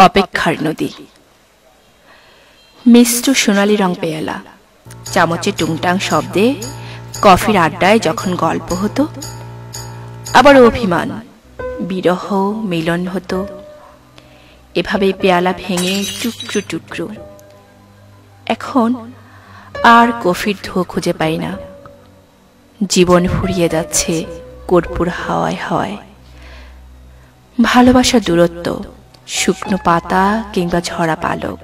অপেক্ষার নদী। মিষ্ট সোনালি রং পেয়ালা, চামচে টুংটাং শব্দে কফির আড্ডায় যখন গল্প হতো, আবার অভিমান বিরহ মিলন হতো। এভাবে পেয়ালা ভেঙে টুকরো টুকরো। এখন আর কফির ধোঁ খুঁজে পাই না। জীবন ফুরিয়ে যাচ্ছে কর্পূর হাওয়ায় হাওয়ায়। ভালোবাসার দূরত্ব, শুকনো পাতা কিংবা ঝরা পালক।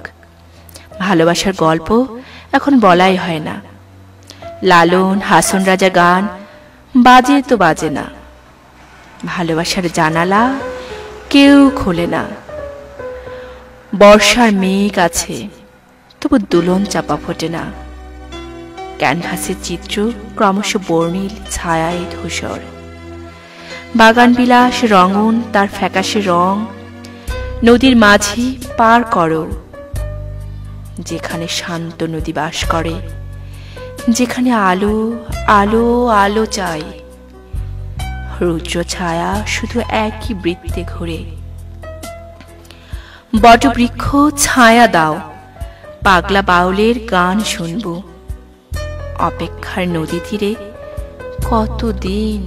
ভালোবাসার গল্প এখন বলাই হয় না। লালন হাসন রাজা গান বাজে তো বাজে না। ভালোবাসার জানালা কেউ খোলে না। বর্ষার মেঘ আছে, তবু দুলন চাপা ফোটে না। ক্যানভাসের চিত্র ক্রমশ বর্ণিল ছায়ায় ধূসর। বাগান বিলাস রঙন তার ফ্যাকাশে রং। নদীর মাঝি পার করো, যেখানে শান্ত নদী বাস করে, যেখানে আলো আলো আলো চাই। রুদ্র ছায়া শুধু একই বৃত্তে ঘুরে। বটবৃক্ষ ছায়া দাও, পাগলা বাউলের গান শুনব। অপেক্ষার নদী তীরে কতদিন